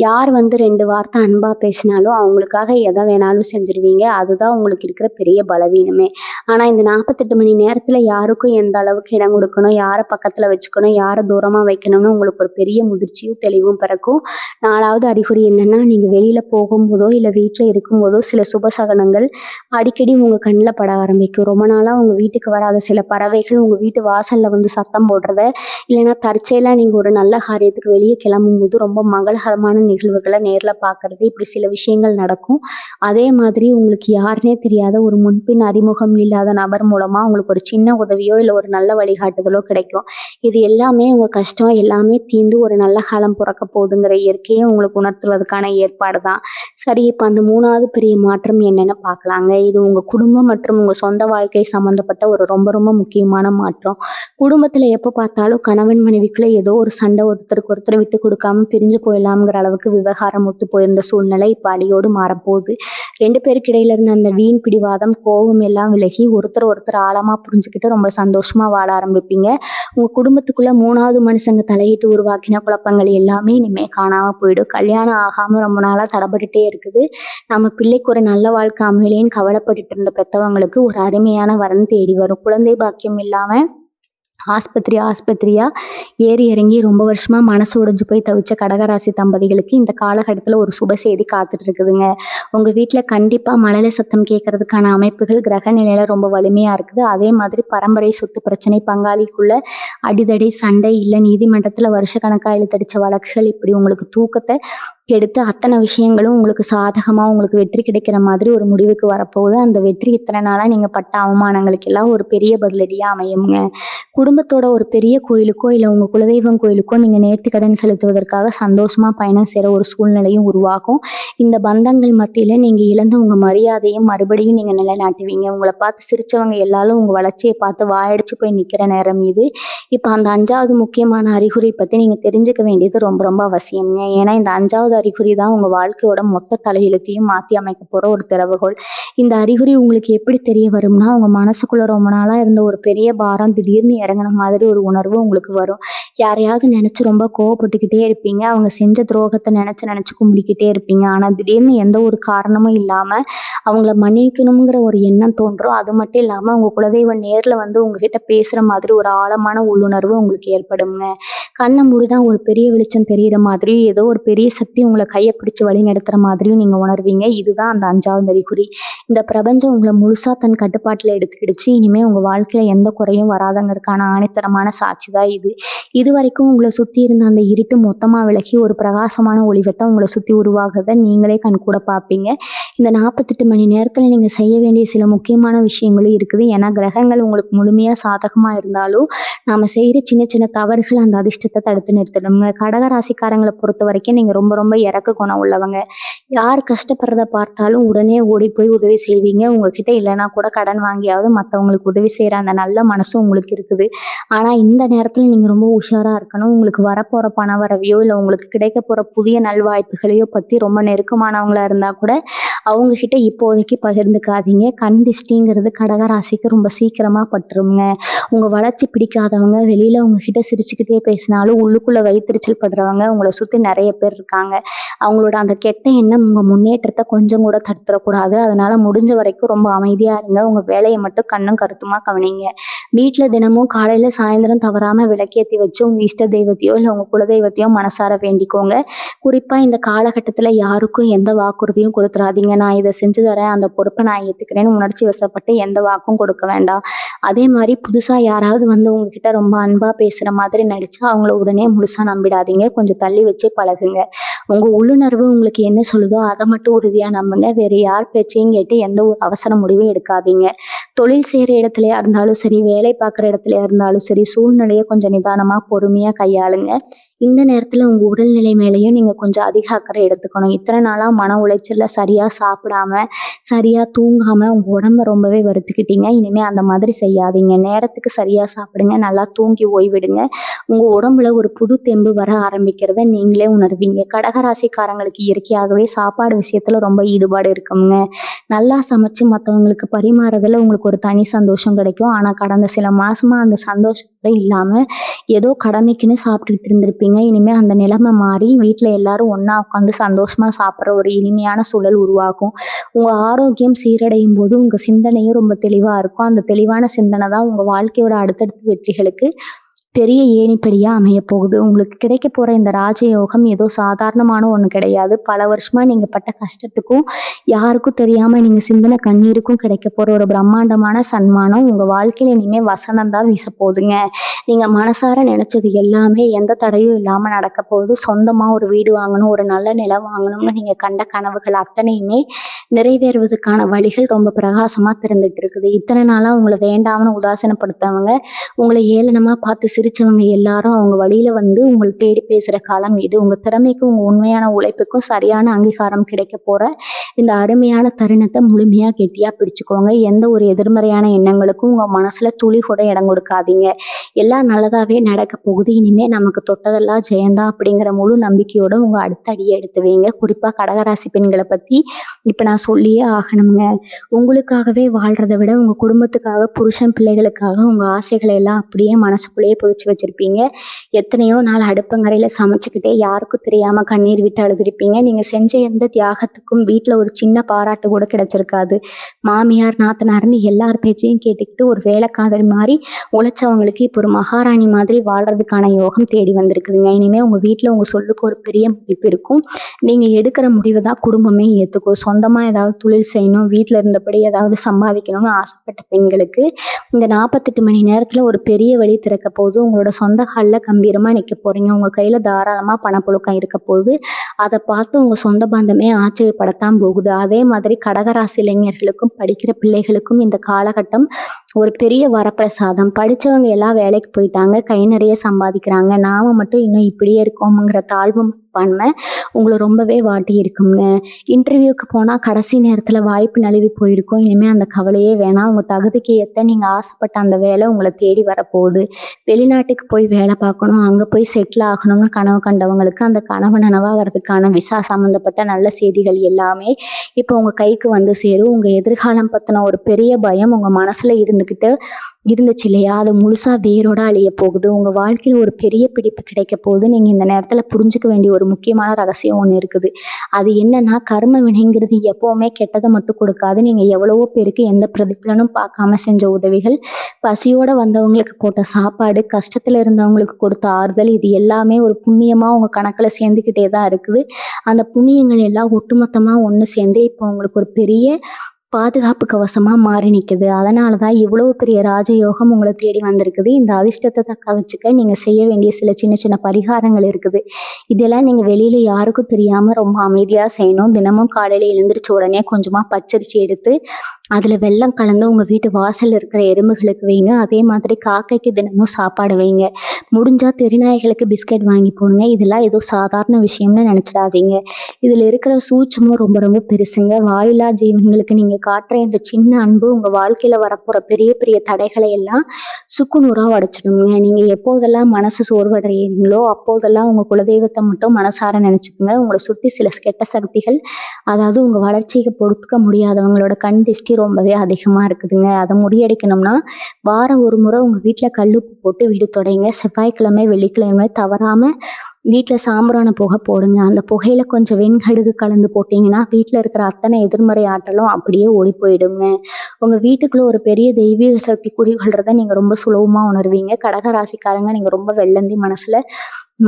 யார் வந்து 2 வார்த்தை அன்பா பேசினாலும் அவங்களுக்காக எதை வேணாலும் செஞ்சிருவீங்க. அதுதான் உங்களுக்கு இருக்கிற பெரிய பலவீனமே. ஆனா இந்த 48 மணி நேரத்துல யாருக்கும் எந்த அளவுக்கு இடம் கொடுக்கணும், யார பக்கத்துல வச்சுக்கணும், யார தூரமா வைக்கணும்னு உங்களுக்கு ஒரு பெரிய முதிர்ச்சியும் தெளிவும் பிறக்கும். 4வது அறிகுறி என்னன்னா, நீங்க வெளியில போகும்போதோ இல்ல வீட்ல இருக்கும்போதோ சில சுபசகனங்கள் அடிக்கடி உங்க கண்ணுல பட ஆரம்பிக்கும். ரொம்ப நாளா உங்க வீட்டுக்கு வராத சில பறவைகள் உங்க வீட்டு வாசல்ல வந்து சத்தம் போடுறத, இல்லைன்னா தற்செயலா நீங்க ஒரு நல்ல காரியத்துக்கு வெளியே கிளம்பும்போது ரொம்ப மங்களகரமான நிகழ்வுகளை நேர்ல பார்க்கறது, இப்படி சில விஷயங்கள் நடக்கும். அதே மாதிரி உங்களுக்கு யாருன்னே தெரியாத ஒரு முன்பின் அறிமுகம் இல்லாத நபர் மூலமா உங்களுக்கு ஒரு சின்ன உதவியோ இல்ல ஒரு நல்ல வழிகாட்டுதலோ கிடைக்கும். இது எல்லாமே உங்க கஷ்டம் எல்லாமே தீர்ந்து ஒரு நல்ல காலம் பிறக்க போகுதுங்கிற இயற்கையை உங்களுக்கு உணர்த்துவதற்கான ஏற்பாடு தான். சரி, இப்ப அந்த 3வது பெரிய மாற்றம் என்னன்னு பார்க்கலாங்க. இது உங்க குடும்பம் மற்றும் உங்க சொந்த வாழ்க்கை சம்பந்தப்பட்ட ஒரு ரொம்ப ரொம்ப முக்கியமான மாற்றம். குடும்பத்துல எப்ப பார்த்தாலும் கணவன் மனைவிக்குள்ள ஏதோ ஒரு சண்டை, ஒருத்தருக்கு ஒருத்தர் விட்டு கொடுக்காம பிரிஞ்சு போயிடலாம்ங்கிற அளவுக்கு விவகாரம் ஒத்து போயிருந்த சூழ்நிலை இப்ப அடியோடு மாறப்போகுது. 2 பேருக்கு இடையில இருந்த அந்த வீண் பிடிவாதம், கோபம் எல்லாம் விலகி ஒருத்தர் ஒருத்தர் ஆழமா புரிஞ்சுக்கிட்டு ரொம்ப சந்தோஷமா வாழ ஆரம்பிப்பீங்க. உங்க குடும்பத்துக்குள்ள 3வது மனுஷங்க தலையிட்டு உருவாக்கின குழப்பங்கள் எல்லாமே இனிமே காணாம போயிடும். கல்யாணம் ஆகாம ரொம்ப நாளா தடைபட்டுட்டே இருக்குது. நம்ம பிள்ளைக்கு ஒரு நல்ல வாழ்க்கை அமையலேன்னு கவலைப்பட்டுட்டு இருந்த பெத்தவங்களுக்கு ஒரு அருமையான வரன் தேடி வரும். குழந்தை பாக்கியம் இல்லாம ஆஸ்பத்திரியா ஏறி இறங்கி ரொம்ப வருஷமா மனசு உடைஞ்சு போய் தவிச்ச கடகராசி தம்பதிகளுக்கு இந்த காலகட்டத்துல ஒரு சுப செய்தி காத்துட்டு இருக்குதுங்க. உங்க வீட்டுல கண்டிப்பா மழலை சத்தம் கேட்கறதுக்கான அமைப்புகள் கிரக நிலையில ரொம்ப வலிமையா இருக்குது. அதே மாதிரி பரம்பரை சொத்து பிரச்சனை, பங்காளிக்குள்ள அடிதடி, சண்டை, இல்ல நீதிமன்றத்துல வருஷக்கணக்கா இழுத்தடிச்ச வழக்குகள், இப்படி உங்களுக்கு தூக்கத்தை கெடுத்து அத்தனை விஷயங்களும் உங்களுக்கு சாதகமா உங்களுக்கு வெற்றி கிடைக்கிற மாதிரி ஒரு முடிவுக்கு வரப்போகுது. அந்த வெற்றி இத்தனை நாளா நீங்க பட்ட அவமானங்களுக்கு எல்லாம் ஒரு பெரிய பதிலடியா அமையுங்க. குடும்பத்தோட ஒரு பெரிய கோயிலுக்கோ இல்ல உங்க குலதெய்வம் கோயிலுக்கோ நீங்க நேர்த்திக்கடன் செலுத்துவதற்காக சந்தோஷமா பயணம் செய்ற ஒரு சூழ்நிலையும் உருவாகும். இந்த பந்தங்கள் மத்தியில நீங்க இழந்த உங்க மரியாதையும் மறுபடியும் நீங்க நிலைநாட்டுவீங்க. உங்களை பார்த்து சிரிச்சவங்க எல்லாரும் உங்க வளர்ச்சியை பார்த்து வாயடிச்சு போய் நிக்கிற நேரம் இது. இப்ப அந்த 5வது முக்கியமான அறிகுறி பத்தி நீங்க தெரிஞ்சுக்க வேண்டியது ரொம்ப ரொம்ப அவசியம்ங்க. ஏன்னா இந்த 5வது அறிகுறி தான் உங்க வாழ்க்கையோட மொத்த தலையெழுத்தையும் மாத்தி அமைக்க போற ஒரு திறவுகோல். இந்த அறிகுறி உங்களுக்கு எப்படி தெரிய வரும்னா, உங்க மனசுக்குள்ள ரொம்ப நாளா இருந்த ஒரு பெரிய பாரம் திடீர்னு இறங்குன மாதிரி ஒரு உணர்வு உங்களுக்கு வரும். யாரையாவது நினைச்சு ரொம்ப கோவப்பட்டுக்கிட்டே இருப்பீங்க. அவங்க செஞ்ச துரோகத்தை நினைச்சு நினைச்சு கும்பிடிக்கிட்டே இருப்பீங்க. ஆனா திடீர்னு எந்த ஒரு காரணமும் இல்லாம அவங்கள மன்னிக்கணுங்கிற ஒரு எண்ணம் தோன்றும். அது மட்டும் இல்லாம உங்க குலதெய்வம் நேர்ல வந்து உங்ககிட்ட பேசுற மாதிரி ஒரு ஆழமான உள்ளுணர்வு உங்களுக்கு ஏற்படுங்க. கண்ணை மூடினா ஒரு பெரிய வெளிச்சம் தெரியிற மாதிரியும் ஏதோ ஒரு பெரிய சக்தி உங்களை கையை பிடிச்சி வழி நடத்துகிற மாதிரியும் நீங்கள் உணர்வீங்க. இதுதான் அந்த 5வது அறிகுறி. இந்த பிரபஞ்சம் உங்களை முழுசாக தன் கட்டுப்பாட்டில் எடுத்துக்கிடுச்சு. இனிமேல் உங்கள் வாழ்க்கையில் எந்த குறையும் வராதங்கிறதுக்கான ஆணித்தரமான சாட்சி தான் இது. இது வரைக்கும் உங்களை சுற்றி இருந்த அந்த இருட்டு மொத்தமாக விலகி ஒரு பிரகாசமான ஒளிவட்டம் உங்களை சுற்றி உருவாகிறத நீங்களே கண்கூட பார்ப்பீங்க. இந்த 48 மணி நேரத்தில் நீங்கள் செய்ய வேண்டிய சில முக்கியமான விஷயங்களும் இருக்குது. ஏன்னா கிரகங்கள் உங்களுக்கு முழுமையாக சாதகமாக இருந்தாலும் நாம் செய்கிற சின்ன சின்ன தவறுகள் அந்த அதிர்ஷ்டத்தை தடுத்து நிறுத்தணுங்க. கடக ராசிக்காரங்களை பொறுத்த வரைக்கும் நீங்கள் ரொம்ப ரொம்ப இறக்க குணம் உள்ளவங்க. யார் கஷ்டப்படுறத பார்த்தாலும் உடனே ஓடி போய் உதவி செய்வீங்க. உங்ககிட்ட இல்லைன்னா கூட கடன் வாங்கியாவது மற்றவங்களுக்கு உதவி செய்கிற அந்த நல்ல மனசும் உங்களுக்கு இருக்குது. ஆனால் இந்த நேரத்தில் நீங்கள் ரொம்ப உஷாராக இருக்கணும். உங்களுக்கு வரப்போகிற பண வரவையோ இல்லை உங்களுக்கு கிடைக்க போகிற புதிய நல்வாய்ப்புகளையோ பற்றி ரொம்ப நெருக்கமானவங்களாக இருந்தால் கூட அவங்கக்கிட்ட இப்போதைக்கு பகிர்ந்துக்காதீங்க. கண் திஷ்டிங்கிறது கடகராசிக்கு ரொம்ப சீக்கிரமாக பட்டுருங்க. உங்கள் வளர்ச்சி பிடிக்காதவங்க வெளியில் உங்ககிட்ட சிரிச்சுக்கிட்டே பேசினாலும் உள்ளுக்குள்ளே வயிற்றுச்சல் படுறவங்க உங்களை சுற்றி நிறைய பேர் இருக்காங்க. அவங்களோட அந்த கெட்ட எண்ணம் உங்கள் முன்னேற்றத்தை கொஞ்சம் கூட தடுத்துடக்கூடாது. அதனால் முடிஞ்ச வரைக்கும் ரொம்ப அமைதியாக இருங்க. உங்கள் வேலையை மட்டும் கண்ணும் கருத்துமாக கவனிங்க. வீட்டில் தினமும் காலையில் சாயந்தரம் தவறாமல் விளக்கேற்றி வச்சு உங்கள் இஷ்ட தெய்வத்தையோ இல்லை உங்கள் குலதெய்வத்தையோ மனசார வேண்டிக்கோங்க. குறிப்பாக இந்த காலகட்டத்தில் யாருக்கும் எந்த வாக்குறுதியும் கொடுத்துடாதீங்க. நான் இதை செஞ்சு தரேன், அந்த பொறுப்பை நான் ஏற்றுக்கிறேன்னு உணர்ச்சி வசப்பட்டு எந்த வாக்கும் கொடுக்க வேண்டாம். அதே மாதிரி புதுசாக யாராவது வந்து உங்ககிட்ட ரொம்ப அன்பாக பேசுகிற மாதிரி நடித்தா அவங்கள உடனே முழுசாக நம்பிடாதீங்க. கொஞ்சம் தள்ளி வச்சே பழகுங்க. உங்கள் உள்ளுணர்வு உங்களுக்கு என்ன சொல்லுதோ அதை மட்டும் உறுதியாக நம்புங்க. வேறு யார் பேச்சையும் கேட்டு எந்த ஒரு அவசர முடிவும் எடுக்காதீங்க. தொழில் செய்கிற இடத்துலையா இருந்தாலும் சரி, வேலை பார்க்குற இடத்துலையா இருந்தாலும் சரி, சூழ்நிலையை கொஞ்சம் நிதானமாக பொறுமையாக கையாளுங்க. இந்த நேரத்தில் உங்கள் உடல்நிலை மேலேயும் நீங்கள் கொஞ்சம் அதிக அக்கறை எடுத்துக்கணும். இத்தனை நாளாக மன உளைச்சலில் சரியாக சாப்பிடாம சரியாக தூங்காமல் உங்கள் உடம்ப ரொம்பவே வருத்திக்கிட்டீங்க. இனிமேல் அந்த மாதிரி செய்யாதீங்க. நேரத்துக்கு சரியாக சாப்பிடுங்க, நல்லா தூங்கி ஓய்விடுங்க. உங்கள் உடம்புல ஒரு புது தெம்பு வர ஆரம்பிக்கிறத நீங்களே உணர்வீங்க. கடகராசிக்காரங்களுக்கு இயற்கையாகவே சாப்பாடு விஷயத்தில் ரொம்ப ஈடுபாடு இருக்குங்க. நல்லா சமைச்சு மற்றவங்களுக்கு பரிமாறதில் உங்களுக்கு ஒரு தனி சந்தோஷம் கிடைக்கும். ஆனால் கடந்த சில மாதமாக அந்த சந்தோஷம் இல்லாமல் ஏதோ கடமைக்குன்னு சாப்பிட்டுக்கிட்டு இருந்திருப்பீங்க. இனிமேல் அந்த நிலைமை மாறி வீட்டில் எல்லாரும் ஒன்றா உட்காந்து சந்தோஷமாக சாப்பிட்ற ஒரு இனிமையான சூழல் உருவாகும். உங்கள் ஆரோக்கியம் சீரடையும் போது உங்கள் சிந்தனையும் ரொம்ப தெளிவாக இருக்கும். அந்த தெளிவான சிந்தனை தான் உங்கள் வாழ்க்கையோட அடுத்தடுத்த வெற்றிகளுக்கு பெரிய ஏணிப்படியாக அமையப்போகுது. உங்களுக்கு கிடைக்க போகிற இந்த ராஜயோகம் ஏதோ சாதாரணமான ஒன்று கிடையாது. பல வருஷமாக நீங்கள் பட்ட கஷ்டத்துக்கும் யாருக்கும் தெரியாமல் நீங்கள் சிந்தின கண்ணீருக்கும் கிடைக்க போகிற ஒரு பிரம்மாண்டமான சன்மானம் உங்கள் வாழ்க்கையில் இனிமேல் வசனம் தான் வீச போகுதுங்க. நீங்கள் மனசார நினச்சது எல்லாமே எந்த தடையும் இல்லாமல் நடக்க போகுது. சொந்தமாக ஒரு வீடு வாங்கணும், ஒரு நல்ல நிலம் வாங்கணும்னு நீங்கள் கண்ட கனவுகள் அத்தனையுமே நிறைவேறுவதற்கான வழிகள் ரொம்ப பிரகாசமாக திறந்துட்டு இருக்குது. இத்தனை நாளாக உங்களை வேண்டாம்னு உதாசீனப்படுத்தவங்க, உங்களை ஏளனமாக பார்த்து சிரிச்சவங்க எல்லாரும் அவங்க வழியில வந்து உங்களை தேடி பேசுகிற காலம் இது. உங்கள் திறமைக்கும் உங்கள் உண்மையான உழைப்புக்கும் சரியான அங்கீகாரம் கிடைக்க போகிற இந்த அருமையான தருணத்தை முழுமையாக கெட்டியாக பிடிச்சுக்கோங்க. எந்த ஒரு எதிர்மறையான எண்ணங்களுக்கும் உங்கள் மனசில் துளி கூட இடம் கொடுக்காதீங்க. எல்லாம் நல்லதாகவே நடக்க போகுது. இனிமேல் நமக்கு தொட்டதெல்லாம் ஜெயந்தா அப்படிங்கிற முழு நம்பிக்கையோடு உங்கள் அடுத்த அடியை எடுத்து வைங்க. குறிப்பாக கடகராசி பெண்களை பற்றி இப்போ நான் சொல்லியே ஆகணுங்க. உங்களுக்காகவே வாழ்கிறத விட உங்கள் குடும்பத்துக்காக, புருஷன் பிள்ளைகளுக்காக உங்கள் ஆசைகளை எல்லாம் அப்படியே மனசுக்குள்ளேயே புதைச்சி வச்சுருப்பீங்க. எத்தனையோ நாள் அடுப்பங்கரையில் சமைச்சிக்கிட்டே யாருக்கும் தெரியாமல் கண்ணீர் விட்டு அழுதுருப்பீங்க. நீங்கள் செஞ்ச எந்த தியாகத்துக்கும் வீட்டில் ஒரு சின்ன பாராட்டு கூட கிடைச்சிருக்காது. மாமியார், நாத்தனார்னு எல்லார் பேச்சையும் கேட்டுக்கிட்டு ஒரு வேலைக்காதல் மாதிரி உழைச்சவங்களுக்கு இப்போ ஒரு மகாராணி மாதிரி வாழ்கிறதுக்கான யோகம் தேடி வந்திருக்குதுங்க. இனிமேல் உங்கள் வீட்டில் உங்கள் சொல்லுக்கு ஒரு பெரிய மதிப்பு இருக்கும். நீங்கள் எடுக்கிற முடிவை தான் குடும்பமே ஏற்றுக்கும். சொந்தமாக ஏதாவது தொழில் செய்யணும், வீட்டில் இருந்தபடி ஏதாவது சம்பாதிக்கணும்னு ஆசைப்பட்ட பெண்களுக்கு இந்த 48 மணி நேரத்தில் ஒரு பெரிய வழி திறக்க போகுது. உங்களோட சொந்த காலில் கம்பீரமாக நிற்க போகிறீங்க. உங்கள் கையில் தாராளமாக பணப்புழக்கம் இருக்க போகுது. அதை பார்த்து உங்கள் சொந்த பந்தமே ஆச்சரியப்படத்தான் போகுது. அதே மாதிரி கடகராசி இளைஞர்களுக்கும் படிக்கிற பிள்ளைகளுக்கும் இந்த காலகட்டம் ஒரு பெரிய வரப்பிரசாதம். படித்தவங்க எல்லாம் வேலைக்கு போயிட்டாங்க, கை நிறைய சம்பாதிக்கிறாங்க. நாம் மட்டும் இன்னும் இப்படியே இருக்கோமுங்கிற தாழ்வு மனப்பான்மை உங்களை ரொம்பவே வாட்டி இருக்குங்க. இன்டர்வியூக்கு போனால் கடைசி நேரத்தில் வாய்ப்பு நழுவி போயிருக்கும். இனிமேல் அந்த கவலையே வேணாம். உங்கள் தகுதிக்கு ஏற்ற நீங்கள் ஆசைப்பட்ட அந்த வேலை உங்களை தேடி வரப்போகுது. வெளிநாட்டுக்கு போய் வேலை பார்க்கணும், அங்கே போய் செட்டில் ஆகணும்னு கனவு கண்டவங்களுக்கு அந்த கனவு நனவாகிறதுக்கான விசா சம்மந்தப்பட்ட நல்ல செய்திகள் எல்லாமே இப்போ உங்கள் கைக்கு வந்து சேரும். உங்கள் எதிர்காலம் பற்றின ஒரு பெரிய பயம் உங்கள் மனசில் இருந்துச்சு இல்லையா, அது முழுசாக வேரோட அழிய போகுது. உங்கள் வாழ்க்கையில் ஒரு பெரிய பிடிப்பு கிடைக்க போகுது. நீங்கள் இந்த நேரத்தில் புரிஞ்சுக்க வேண்டிய ஒரு ஒரு முக்கியமான ரகசியம் ஒண்ணு இருக்குது. அது என்னன்னா, கர்ம வினைங்கிறது எப்பவுமே கெட்டத மட்டும் கொடுக்காது. நீங்க எவ்வளவோ பேருக்கு எந்த பிரதிபலனும் பார்க்காம செஞ்ச உதவிகள், பசியோட வந்தவங்களுக்கு போட்ட சாப்பாடு, கஷ்டத்துல இருந்தவங்களுக்கு கொடுத்த ஆறுதல், இது எல்லாமே ஒரு புண்ணியமா உங்க கணக்குல சேர்ந்துக்கிட்டே தான் இருக்குது. அந்த புண்ணியங்கள் எல்லாம் ஒட்டுமொத்தமா ஒண்ணு சேர்ந்து இப்போ உங்களுக்கு ஒரு பெரிய பாதுகாப்பு கவசமா மாறி நிக்குது. அதனால தான் இவ்வளவு பெரிய ராஜயோகம் உங்கள தேடி வந்திருக்குது. இந்த அதிர்ஷ்டத்த தக்க வச்சுக்க நீங்க செய்ய வேண்டிய சில சின்ன சின்ன பரிகாரங்கள் இருக்குது. இதெல்லாம் நீங்க வெளியில யாருக்கும் தெரியாம ரொம்ப அமைதியா செய்யணும். தினமும் காலையில எழுந்திரிச்ச உடனே கொஞ்சமா பச்சரிசி எடுத்து, அதுல வெல்லம் கலந்து உங்க வீட்டு வாசல்ல இருக்கிற எறும்புகளுக்கு வைங்க. அதே மாதிரி காக்கைக்கு தினமும் சாப்பாடு வைங்க. முடிஞ்சா தெருநாய்களுக்கு பிஸ்கட் வாங்கி போடுங்க. இதெல்லாம் ஏதோ சாதாரண விஷயம்னு நினைச்சிடாதீங்க. இதுல இருக்கிற சூட்சுமம் ரொம்ப ரொம்ப பெருசுங்க. வாயில்லா ஜீவன்களுக்கு நீங்க காட்டுற இந்த சின்ன அன்பு உங்க வாழ்க்கையில வரப்போற பெரிய பெரிய தடைகளை எல்லாம் சுக்குநூறா உடைச்சிடுங்க. நீங்க எப்போதெல்லாம் மனசு சோர்வடைறீங்களோ அப்போதெல்லாம் உங்க குலதெய்வத்தை மட்டும் மனசார நினைச்சுக்கோங்க. உங்களை சுத்தி சில கெட்ட சக்திகள், அதாவது உங்க வளர்ச்சிக்கு பொறுத்துக்க முடியாதவங்களோட கண் திஷ்டி ரொம்பவே அதிகமா இருக்குதுங்க. அதை முறியடிக்கணும்னா வாரம் ஒரு முறை உங்க வீட்டுல கல்லுப்பு போட்டு வீடு துடைங்க. செவ்வாய்க்கிழமை வெள்ளிக்கிழமை தவறாம வீட்டுல சாம்பிராணி புகை போடுங்க. அந்த புகையில கொஞ்சம் வெண்கடுகு கலந்து போட்டீங்கன்னா வீட்டுல இருக்கிற அத்தனை எதிர்மறை ஆற்றலும் அப்படியே ஓடி போயிடுங்க. உங்க வீட்டுக்குள்ள ஒரு பெரிய தெய்வீக சக்தி குடிகொள்றத நீங்க ரொம்ப சுலபமா உணர்வீங்க. கடக ராசிக்காரங்க நீங்க ரொம்ப வெள்ளந்தி மனசுல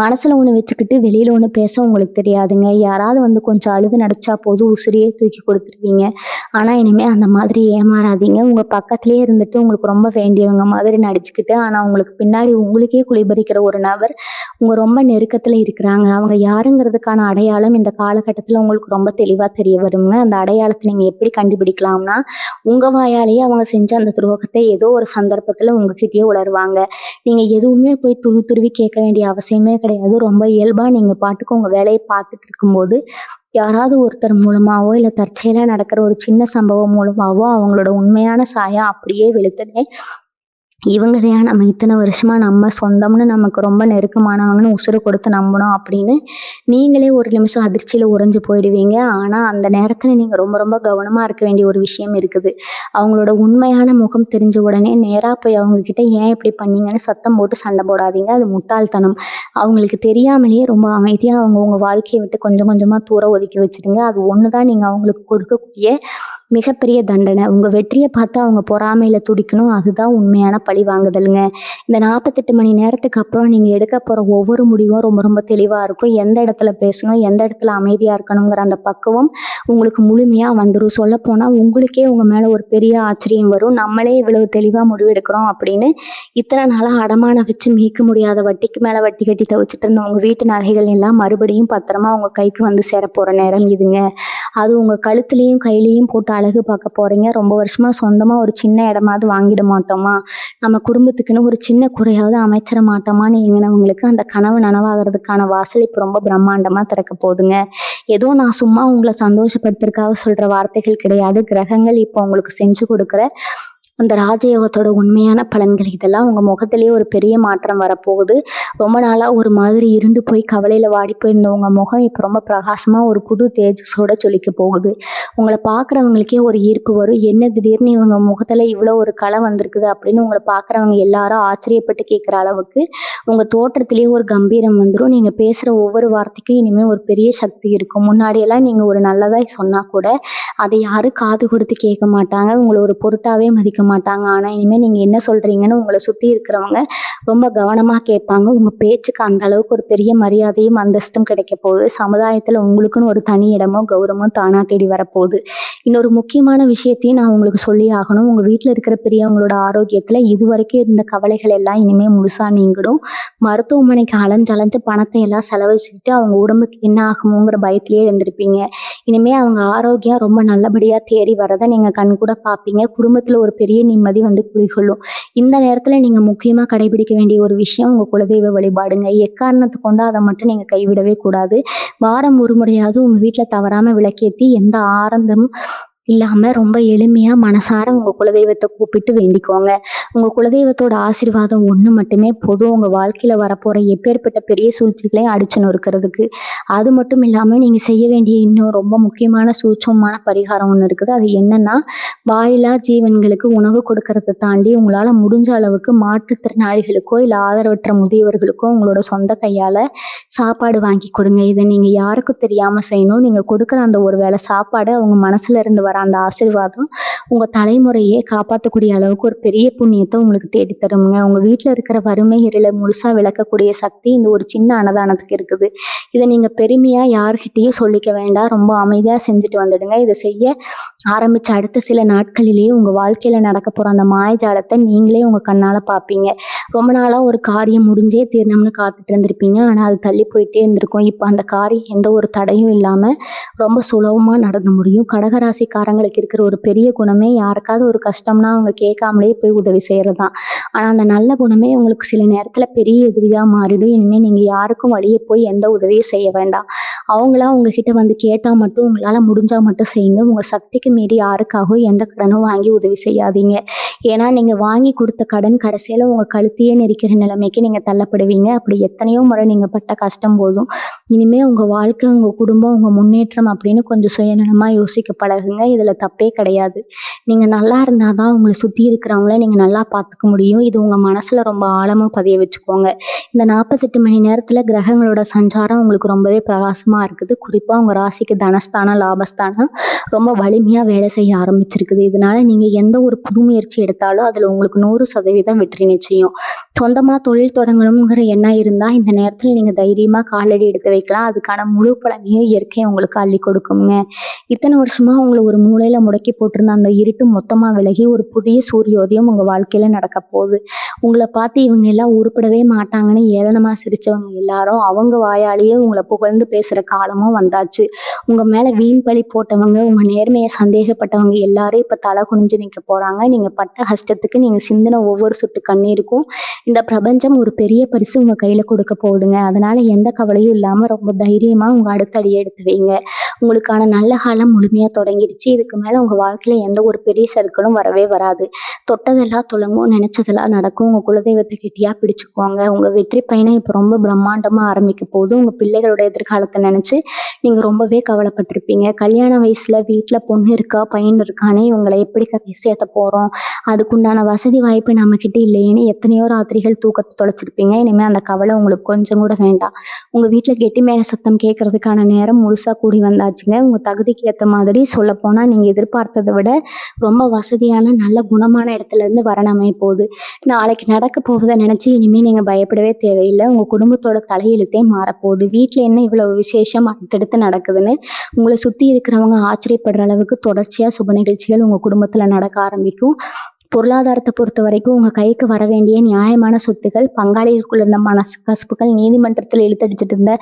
மனசுல ஒண்ணு வச்சுக்கிட்டு வெளியில ஒண்ணு பேச உங்களுக்கு தெரியாதுங்க. யாராவது வந்து கொஞ்சம் அழுது நடிச்சா போதும் உசிரியே தூக்கி கொடுத்துருவீங்க. ஆனா இனிமே அந்த மாதிரி ஏமாறாதீங்க. உங்க பக்கத்திலேயே இருந்துட்டு உங்களுக்கு ரொம்ப வேண்டியவங்க மாதிரி நடிச்சுக்கிட்டு, ஆனா உங்களுக்கு பின்னாடி உங்களுக்கே குளிபறிக்கிற ஒரு நபர் உங்க ரொம்ப நெருக்கத்துல இருக்கிறாங்க. அவங்க யாருங்கிறதுக்கான அடையாளம் இந்த காலகட்டத்துல உங்களுக்கு ரொம்ப தெளிவா தெரிய வருங்க. அந்த அடையாளத்தை நீங்க எப்படி கண்டுபிடிக்கலாம்னா, உங்க வாயாலேயே அவங்க செஞ்ச அந்த துரோகத்தை ஏதோ ஒரு சந்தர்ப்பத்துல உங்ககிட்டயே உணர்வாங்க. நீங்க எதுவுமே போய் துருவி கேட்க வேண்டிய அவசியமே கிடையாது. ரொம்ப இயல்பா நீங்க பாட்டுக்கு உங்க வேலையை பார்த்துட்டு இருக்கும்போது, யாராவது ஒருத்தர் மூலமாவோ, இல்ல தற்செயலா நடக்கிற ஒரு சின்ன சம்பவம் மூலமாவோ அவங்களோட உண்மையான சாயம் அப்படியே வெளுத்துனே இவங்களையா நம்ம இத்தனை வருஷமா நம்ம சொந்தம்னு நமக்கு ரொம்ப நெருக்கமானவங்கன்னு உசுரு கொடுத்து நம்பணும் அப்படின்னு நீங்களே ஒரு நிமிஷம் அதிர்ச்சியில உறைஞ்சு போயிடுவீங்க. ஆனா அந்த நேரத்துல நீங்க ரொம்ப ரொம்ப கவனமா இருக்க வேண்டிய ஒரு விஷயம் இருக்குது. அவங்களோட உண்மையான முகம் தெரிஞ்ச உடனே நேரா போய் அவங்க கிட்ட ஏன் இப்படி பண்ணீங்கன்னு சத்தம் போட்டு சண்டை போடாதீங்க. அது முட்டாள்தனம். அவங்களுக்கு தெரியாமலேயே ரொம்ப அமைதியா அவங்க உங்க வாழ்க்கையை விட்டு கொஞ்சம் கொஞ்சமா தூர ஒதுக்கி வச்சிடுங்க. அது ஒண்ணுதான் நீங்க அவங்களுக்கு கொடுக்கக்கூடிய மிகப்பெரிய தண்டனை. உங்க வெற்றியை பார்த்து அவங்க பொறாமையில துடிக்கணும். அதுதான் உண்மையான பழி வாங்குதலுங்க. இந்த 48 மணி நேரத்துக்கு அப்புறம் நீங்க எடுக்க போற ஒவ்வொரு முடிவும் ரொம்ப ரொம்ப தெளிவா இருக்கும். எந்த இடத்துல பேசணும், எந்த இடத்துல அமைதியா இருக்கணுங்கிற அந்த பக்குவம் உங்களுக்கு முழுமையா வந்துரும். சொல்லப்போனா உங்களுக்கே உங்க மேல ஒரு பெரிய ஆச்சரியம் வரும். நம்மளே இவ்வளவு தெளிவா முடிவெடுக்கிறோம் அப்படின்னு. இத்தனை நாளா அடமானம் வச்சு மீட்க முடியாத வட்டிக்கு மேல வட்டி கட்டி தவிச்சிட்டு இருந்த உங்க வீட்டு நகைகள் எல்லாம் மறுபடியும் பத்திரமா உங்க கைக்கு வந்து சேர போற நேரம் இதுங்க. அது உங்க கழுத்துலயும் கையிலயும் போட்டு அழகு பார்க்க போறீங்க. ரொம்ப வருஷமா சொந்தமா ஒரு சின்ன இடமாவது வாங்கிட மாட்டோமா, நம்ம குடும்பத்துக்குன்னு ஒரு சின்ன குறையாவது அமைச்சிட மாட்டோமான்னு எங்கினவங்களுக்கு அந்த கனவு நனவாகிறதுக்கான வாசல் இப்போ ரொம்ப பிரம்மாண்டமா திறக்க போகுதுங்க. ஏதோ நான் சும்மா உங்களை சந்தோஷப்படுத்துறதுக்காக சொல்ற வார்த்தைகள் கிடையாது. கிரகங்கள் இப்போ உங்களுக்கு செஞ்சு கொடுக்குற அந்த ராஜயோகத்தோட உண்மையான பலன்கள் இதெல்லாம் உங்க முகத்திலேயே ஒரு பெரிய மாற்றம் வரப்போகுது. ரொம்ப நாளா ஒரு மாதிரி இருண்டு போய் கவலையில வாடி போயிருந்த உங்க முகம் இப்போ ரொம்ப பிரகாசமா ஒரு புது தேஜஸோட ஜொலிக்க போகுது. உங்களை பார்க்குறவங்களுக்கே ஒரு ஈர்ப்பு வரும். என்ன திடீர்னு இவங்க முகத்துல இவ்வளோ ஒரு கலை வந்திருக்குது அப்படின்னு உங்களை பார்க்குறவங்க எல்லாரும் ஆச்சரியப்பட்டு கேட்குற அளவுக்கு உங்க தோற்றத்திலேயே ஒரு கம்பீரம் வந்துடும். நீங்க பேசுற ஒவ்வொரு வார்த்தைக்கும் இனிமே ஒரு பெரிய சக்தி இருக்கும். முன்னாடியெல்லாம் நீங்க ஒரு நல்லதாய் சொன்னா கூட அதை யாரும் காது கொடுத்து கேட்க மாட்டாங்க. உங்களை ஒரு பொருட்டாவே மதிக்க மாட்டாங்க. ஆனா இனிமே நீங்க என்ன சொல்றீங்கன்னு உங்களை சுத்தி இருக்கிறவங்க ரொம்ப கவனமா கேட்பாங்க. உங்க பேச்சுக்கு அந்த அளவுக்கு ஒரு பெரிய மரியாதையும் அந்தஸ்தும் கிடைக்க போகுது. சமுதாயத்துல உங்களுக்குன்னு ஒரு தனி இடமும் கௌரவமும் தானா தேடி வரப்போகுது. இன்னொரு முக்கியமான விஷயத்தையும் நான் உங்களுக்கு சொல்லி ஆகணும். உங்க வீட்டுல இருக்கிற பெரியவங்களோட ஆரோக்கியத்துல இதுவரைக்கும் இருந்த கவலைகள் எல்லாம் இனிமே முழுசா நீங்கிடும். மருத்துவமனைக்கு அலைஞ்சு பணத்தை எல்லாம் செலவழிச்சுட்டு அவங்க உடம்புக்கு என்ன ஆகுமோங்கிற பயத்திலேயே இருந்திருப்பீங்க. இனிமே அவங்க ஆரோக்கியம் ரொம்ப நல்லபடியா தேடி வரதை நீங்க கண் கூட பார்ப்பீங்க. குடும்பத்துல ஒரு பெரிய நிம்மதி வந்து குடிகொள்ளும். இந்த நேரத்துல நீங்க முக்கியமா கடைபிடிக்க வேண்டிய ஒரு விஷயம் உங்க குலதெய்வ வழிபாடுங்க. எக்காரணத்தை கொண்டு அதை மட்டும் நீங்க கைவிடவே கூடாது. வாரம் ஒரு முறையாவது உங்க வீட்டுல தவறாம விளக்கேத்தி எந்த ஆரம்பம் இல்லாம ரொம்ப எளிமையா மனசார உங்க குலதெய்வத்த கூப்பிட்டு வேண்டிக்கோங்க. உங்க குலதெய்வத்தோட ஆசீர்வாதம் ஒண்ணு மட்டுமே போதும் உங்க வாழ்க்கையில வரப்போற எப்பேர்ப்பட்ட பெரிய சூழ்ச்சிகளையும் அடிச்சு நொறுக்கிறதுக்கு. அது மட்டும் இல்லாம நீங்க செய்ய வேண்டிய இன்னும் ரொம்ப முக்கியமான சூட்சமமான பரிகாரம் ஒண்ணு இருக்குது. அது என்னன்னா, வாயில்லா ஜீவன்களுக்கு உணவு கொடுக்கறத தாண்டி உங்களால முடிஞ்ச அளவுக்கு மாற்றுத்திறனாளிகளுக்கோ, இல்ல ஆதரவற்ற முதியவர்களுக்கோ உங்களோட சொந்த கையால சாப்பாடு வாங்கி கொடுங்க. இத நீங்க யாருக்கும் தெரியாம செய்யணும். நீங்க கொடுக்குற அந்த ஒரு வேளை சாப்பாடு அவங்க மனசுல இருந்து வர அந்த ஆசீர்வாதம் உங்க தலைமுறையே காப்பாத்தக்கூடிய அளவுக்கு ஒரு பெரிய புண்ணியத்த உங்களுக்கு தேடி தரும்ங்க. உங்க வீட்ல இருக்கிற வறுமை இருள முழுசா விலக்கக்கூடிய சக்தி இந்த ஒரு சின்ன அன்னதானத்துக்கு இருக்குது. இத நீங்க பெருமையா யார்கிட்டயும் சொல்லிக்க வேண்டாம். ரொம்ப அமைதியா செஞ்சுட்டு வந்துடுங்க. இத செய்ய ஆரம்பிச்ச அடுத்த சில நாட்களிலேயே உங்க வாழ்க்கையில நடக்க போற அந்த மாயஜாலத்த நீங்களே உங்க கண்ணால பார்ப்பீங்க. ரொம்ப நாளா ஒரு காரியம் முடிஞ்சே தீரணும்னு காத்துட்டு இருந்திருப்பீங்க. ஆனா அது தள்ளி போயிட்டே இருந்திருக்கும். இப்ப அந்த காரியம் எந்த ஒரு தடையும் இல்லாம ரொம்ப சுலபமா நடந்து முடியும். கடகராசிக்காரங்களுக்கு இருக்கிற ஒரு பெரிய குணமே யாருக்காவது ஒரு கஷ்டம்னா அவங்க கேட்காமலே போய் உதவி செய்யறது தான். ஆனா அந்த நல்ல குணமே உங்களுக்கு சில நேரத்துல பெரிய எதிரியா மாறிடும். இனிமே நீங்க யாருக்கும் வழியே போய் எந்த உதவியும் செய்ய வேண்டாம். அவங்களா உங்ககிட்ட வந்து கேட்டா மட்டும் உங்களால முடிஞ்சா மட்டும் செய்யுங்க. உங்க சக்திக்கு மீறி யாருக்காகவும் எந்த கடனும் வாங்கி உதவி செய்யாதீங்க. ஏன்னா நீங்க வாங்கி கொடுத்த கடன் கடைசியில உங்க கழுத்தையே நெரிக்கிற நிலைமைக்கு நீங்க தள்ளப்படுவீங்க. அப்படி எத்தனையோ முறை நீங்க பட்ட கஷ்டம் போதும். இனிமே உங்க வாழ்க்கை, உங்க குடும்பம், உங்க முன்னேற்றம் அப்படின்னு கொஞ்சம் சுயநலமா யோசிக்க பழகுங்க. இதுல தப்பே கிடையாது. நீங்க நல்லா இருந்தா தான் உங்கள சுத்தி இருக்கிறவங்கள நீங்க நல்லா பார்த்துக்க முடியும். இது உங்க மனசுல ரொம்ப ஆழமா பதிய வச்சுக்கோங்க. இந்த 48 மணி நேரத்துல கிரகங்களோட சஞ்சாரம் உங்களுக்கு ரொம்பவே பிரகாசமா இருக்குது. குறிப்பா உங்க ராசிக்கு தனஸ்தானம், லாபஸ்தானம் ரொம்ப வலிமையா வேலை செய்ய ஆரம்பிச்சிருக்குது. இதனால நீங்க எந்த ஒரு புது முயற்சி எடுத்தாலும் அதுல உங்களுக்கு 100% வெற்றி நிச்சயம். சொந்தமா தொழில் தொடங்கணுங்கிற எண்ணம் இருந்தா இந்த நேரத்துல நீங்க தைரியமா காலடி எடுத்து வைக்கலாம். அதுக்கான முழு பலனையும் இயற்கை உங்களுக்கு அள்ளி கொடுக்குங்க. இத்தனை வருஷமா உங்களை ஒரு மூலையில முடக்கி போட்டிருந்த அந்த இருட்டு மொத்தமா விலகி ஒரு புதிய சூரியோதயம் உங்க வாழ்க்கையில நடக்க போகுது. உங்களை பார்த்து இவங்க எல்லாம் உருப்படவே மாட்டாங்கன்னு ஏளனமா சிரிச்சவங்க எல்லாரும் அவங்க வாயாலேயே உங்களை புகழ்ந்து பேசுற காலமும் வந்தாச்சு. உங்க மேல வீண் பழி போட்டவங்க, உங்க நேர்மையை சந்தேகப்பட்டவங்க எல்லாரும் இப்ப தலை குனிஞ்சு நிக்க போறாங்க. நீங்க பட்ட கஷ்டத்துக்கு, நீங்க சிந்தின ஒவ்வொரு சொட்டு கண்ணீருக்கும் இந்த பிரபஞ்சம் ஒரு பெரிய பரிசு உங்க கையில கொடுக்க போகுதுங்க. அதனால எந்த கவலையும் இல்லாம ரொம்ப தைரியமா உங்க அடுத்த அடியை எடுத்து வைங்க. உங்களுக்கான நல்ல காலம் முழுமையா தொடங்கிடுச்சு. இதுக்கு மேல உங்க வாழ்க்கையில எந்த ஒரு பெரிய சறுக்களும் வரவே வராது. தொட்டதெல்லாம் துலங்கும், நினைச்சதெல்லாம் நடக்கும். உங்க குலதெய்வத்தை கெட்டியா பிடிச்சுக்குவாங்க. உங்க வெற்றி பயணம் இப்ப ரொம்ப பிரம்மாண்டமா ஆரம்பிக்க போகுது. உங்க பிள்ளைகளோட எதிர்காலத்தை நினைச்சு நீங்க ரொம்பவே கவலைப்பட்டிருப்பீங்க. கல்யாண வயசுல வீட்டுல பொண்ணு இருக்கா, பையன் இருக்கானே, இவங்களை எப்படி சேர்த்த போறோம், அதுக்குண்டான வசதி வாய்ப்பு நம்ம கிட்ட இல்லையேன்னு எத்தனையோ ராத்திரிகள் தூக்கத்தை தொலைச்சிருப்பீங்க. இனிமே அந்த கவலை உங்களுக்கு கொஞ்சம் கூட வேண்டாம். உங்க வீட்டுல கெட்டி மேல சத்தம் கேட்கறதுக்கான நேரம் முழுசா கூடி வந்தாச்சுங்க. உங்க தகுதிக்கு ஏற்ற மாதிரி சொல்ல போனா நீங்க எதிர்பார்த்ததை விட ரொம்ப வசதியான நல்ல குணமான இடத்துல இருந்து வரன் அமைய போகுது. நாளைக்கு நடக்க போவதை நினைச்சு இனிமே நீங்க பயப்படவே தேவையில்லை. உங்க குடும்பத்தோட தலையெழுத்தே மாறப்போகுது. வீட்டுல என்ன இவ்வளவு விசேஷம் அடுத்தடுத்து நடக்குதுன்னு உங்களை சுத்தி இருக்கிறவங்க ஆச்சரியப்படுற அளவுக்கு தொடர்ச்சியா சுப நிகழ்ச்சிகள் உங்க குடும்பத்துல நடக்க ஆரம்பிக்கும். பொருளாதாரத்தை பொறுத்த வரைக்கும் உங்க கைக்கு வர வேண்டிய நியாயமான சொத்துக்கள், பங்காளிகளுக்குள்ள இருந்த மனக்கசப்புகள், நீதிமன்றத்தில் இழுத்தடிச்சிட்டு இருந்த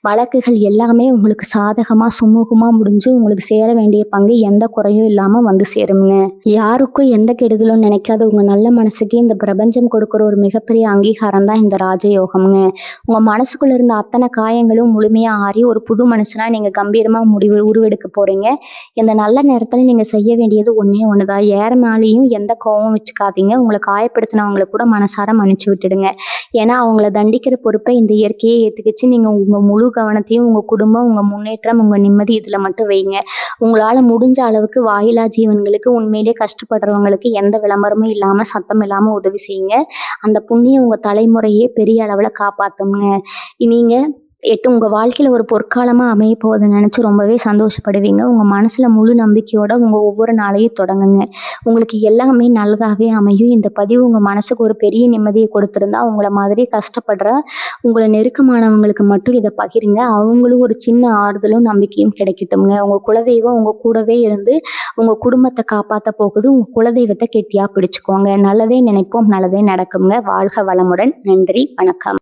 வழக்குகள் எல்லாமே உங்களுக்கு சாதகமா சுமூகமா முடிஞ்சு உங்களுக்கு சேர வேண்டிய பங்கு எந்த குறையும் இல்லாம வந்து சேருங்க. யாருக்கும் எந்த கெடுதலும் நினைக்காத உங்க நல்ல மனசுக்கு இந்த பிரபஞ்சம் கொடுக்குற ஒரு மிகப்பெரிய அங்கீகாரம் தான் இந்த ராஜயோகம்ங்க. உங்க மனசுக்குள்ள இருந்த அத்தனை காயங்களும் முழுமையா ஆறி ஒரு புது மனுஷனா நீங்க கம்பீரமா உருவெடுக்க போறீங்க. இந்த நல்ல நேரத்துல நீங்க செய்ய வேண்டியது ஒண்ணே ஒண்ணுதான். யாருனாலையும் எந்த கோவம் வச்சுக்காதீங்க. உங்களை காயப்படுத்தினவங்களை கூட மனசார மன்னிச்சு விட்டுடுங்க. ஏன்னா அவங்கள தண்டிக்கிற பொறுப்பை இந்த இயற்கையை ஏத்துக்கிச்சு. நீங்க உங்க முழு கவனத்தையும் உங்க குடும்பம், உங்க முன்னேற்றம், உங்க நிம்மதி இதுல மட்டும் வைங்க. உங்களால முடிஞ்ச அளவுக்கு வாயிலா ஜீவன்களுக்கு, உண்மையிலே கஷ்டப்படுறவங்களுக்கு எந்த விளம்பரமும் இல்லாம சத்தம் இல்லாம உதவி செய்யுங்க. அந்த புண்ணியம் உங்க தலைமுறையே பெரிய அளவுல காப்பாத்துங்க. நீங்க உங்க வாழ்க்கையில ஒரு பொற்காலமா அமைய போவதை நினைச்சு ரொம்பவே சந்தோஷப்படுவீங்க. உங்க மனசுல முழு நம்பிக்கையோட உங்க ஒவ்வொரு நாளையும் தொடங்குங்க. உங்களுக்கு எல்லாமே நல்லதாவே அமையும். இந்த பதிவு உங்க மனசுக்கு ஒரு பெரிய நிம்மதியை கொடுத்திருந்தா உங்களை மாதிரி கஷ்டப்படுற உங்களை நெருக்கமானவங்களுக்கு மட்டும் இதை பகிருங்க. அவங்களும் ஒரு சின்ன ஆறுதலும் நம்பிக்கையும் கிடைக்கட்டும்ங்க. உங்க குலதெய்வம் உங்க கூடவே இருந்து உங்க குடும்பத்தை காப்பாத்த போகுது. உங்க குலதெய்வத்தை கெட்டியா பிடிச்சுக்கோங்க. நல்லதே நினைப்போம், நல்லதே நடக்குங்க. வாழ்க வளமுடன். நன்றி, வணக்கம்.